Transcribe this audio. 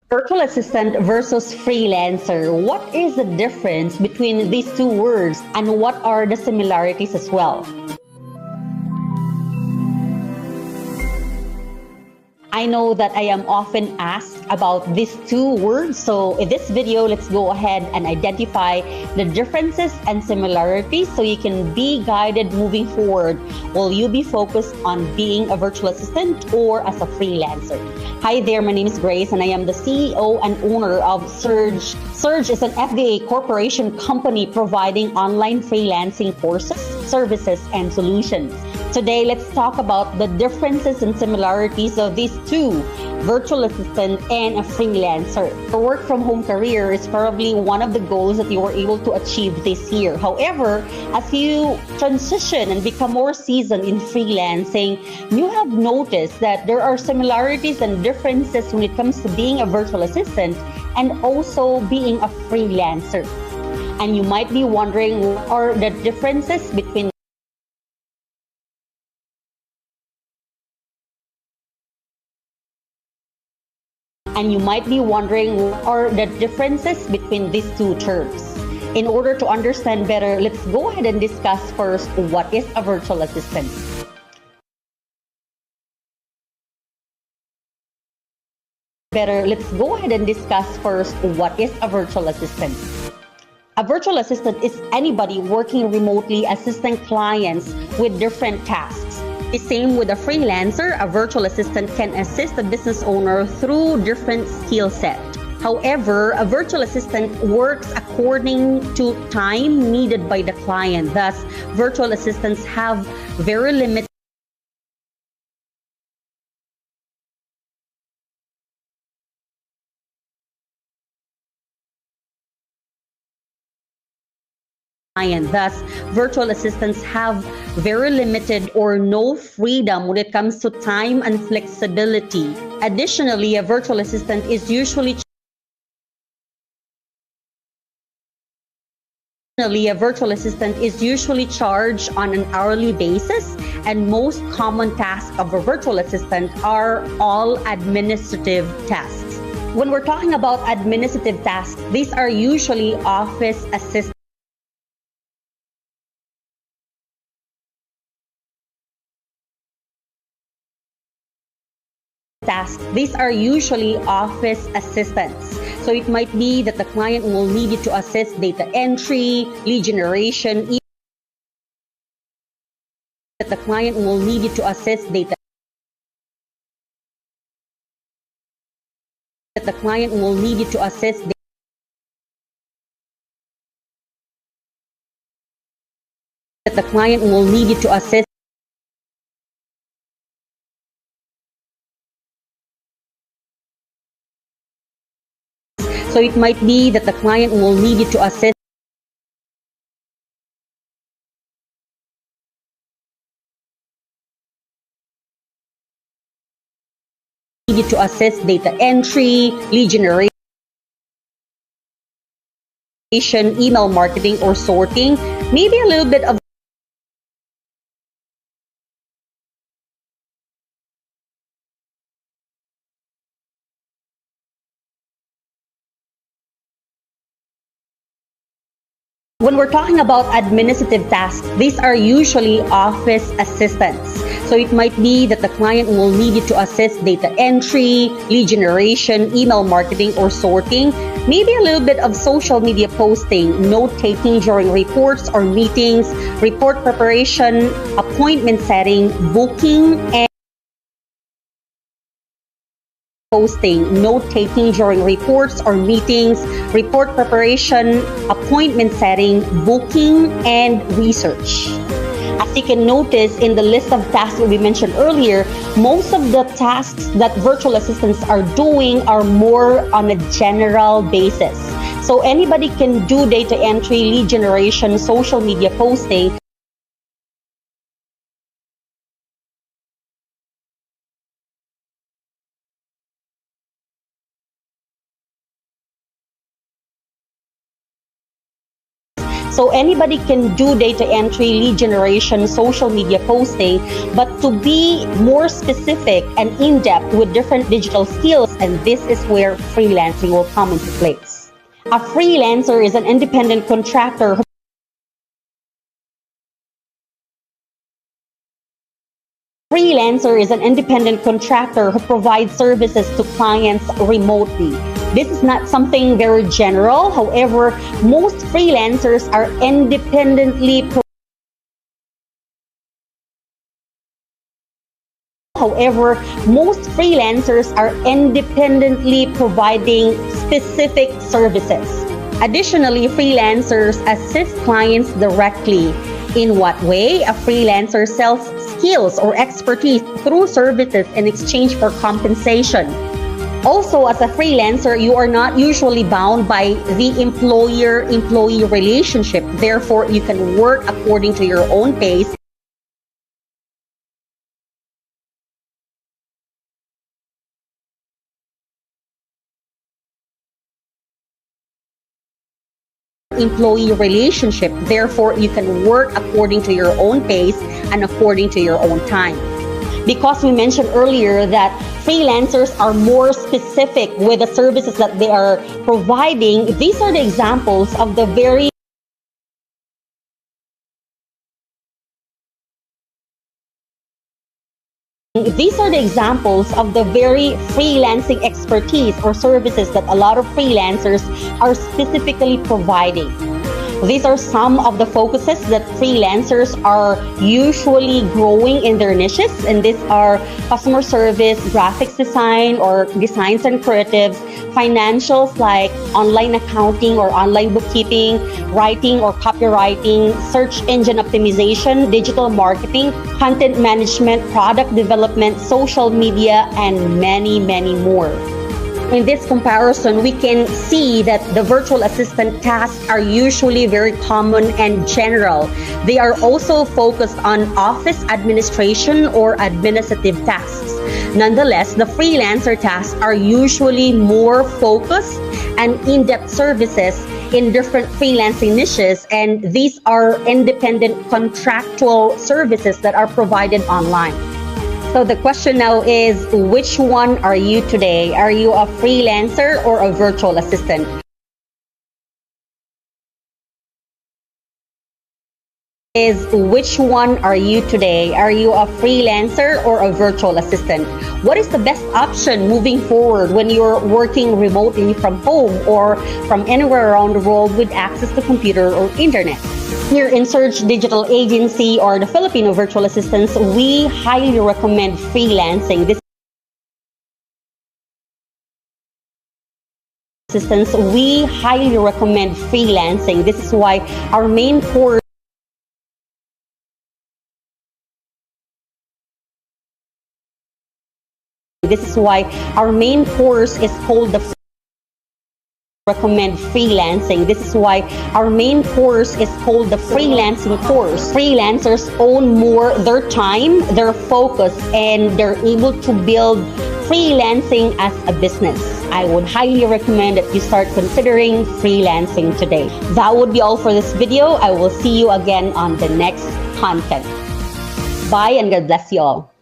Virtual assistant versus freelancer. What is the difference between these two words and what are the similarities as well? I know that I am often asked about these two words, so in this video, let's go ahead and identify the differences and similarities so you can be guided moving forward. Will you be focused on being a virtual assistant or as a freelancer? Hi there, my name is Grace and I am the CEO and owner of Surge. Surge is an FDA corporation company providing online freelancing courses, services, and solutions. Today, let's talk about the differences and similarities of these two, virtual assistant and a freelancer. A work from home career is probably one of the goals that you were able to achieve this year. However, as you transition and become more seasoned in freelancing, you have noticed that there are similarities and differences when it comes to being a virtual assistant and also being a freelancer. And you might be wondering, what are the differences between what are the differences between these two terms. In order to understand better, let's go ahead and discuss first what is a virtual assistant. Let's go ahead and discuss first what is a virtual assistant. A virtual assistant is anybody working remotely assisting clients with different tasks. The same with a freelancer, a virtual assistant can assist a business owner through different skill set. However, a virtual assistant works according to time needed by the client. Thus, virtual assistants have very limited Thus, virtual assistants have very limited or no freedom when it comes to time and flexibility. Additionally, a virtual assistant is usually charged on an hourly basis, and most common tasks of a virtual assistant are all administrative tasks. When we're talking about administrative tasks, these are usually office assistants. These are usually office assistants. So it might be that the client will need you to assist data entry, lead generation, So it might be that the client will need you to assist data entry, lead generation, email marketing, or sorting. Maybe a little bit of When we're talking about administrative tasks, these are usually office assistants. So it might be that the client will need you to assist data entry, lead generation, email marketing, or sorting. Maybe a little bit of social media posting, note-taking during reports or meetings, report preparation, appointment setting, booking, and note-taking during reports or meetings, report preparation, appointment setting, booking, and research. As you can notice in the list of tasks that we mentioned earlier, most of the tasks that virtual assistants are doing are more on a general basis. So anybody can do data entry, lead generation, social media posting. So anybody can do data entry, lead generation, social media posting, but to be more specific and in-depth with different digital skills, and this is where freelancing will come into place. A freelancer is an independent contractor who provides services to clients remotely. This is not something very general. However, most freelancers are independently providing specific services. Additionally, freelancers assist clients directly. In what way? A freelancer sells skills or expertise through services in exchange for compensation. Also, as a freelancer, you are not usually bound by the employer-employee relationship. Therefore, you can work according to your own pace. Therefore, you can work according to your own pace and according to your own time. Because we mentioned earlier that freelancers are more specific with the services that they are providing, these are the examples of the very freelancing expertise or services that a lot of freelancers are specifically providing. These are some of the focuses that freelancers are usually growing in their niches, and these are customer service, graphics design or designs and creatives, financials like online accounting or online bookkeeping, writing or copywriting, search engine optimization, digital marketing, content management, product development, social media, and many, many more. In this comparison, we can see that the virtual assistant tasks are usually very common and general. They are also focused on office administration or administrative tasks. Nonetheless, the freelancer tasks are usually more focused and in-depth services in different freelancing niches, and these are independent contractual services that are provided online. So the question now is, which one are you today? Are you a freelancer or a virtual assistant? Which one are you today? Are you a freelancer or a virtual assistant? What is the best option moving forward when you're working remotely from home or from anywhere around the world with access to computer or internet? Here in Surge Digital Agency or the Filipino Virtual Assistants, we highly recommend freelancing. This is why our main course is called the freelancing course. Freelancers own more their time, their focus, and they're able to build freelancing as a business. I would highly recommend that you start considering freelancing today. That would be all for this video. I will see you again on the next content. Bye and God bless you all.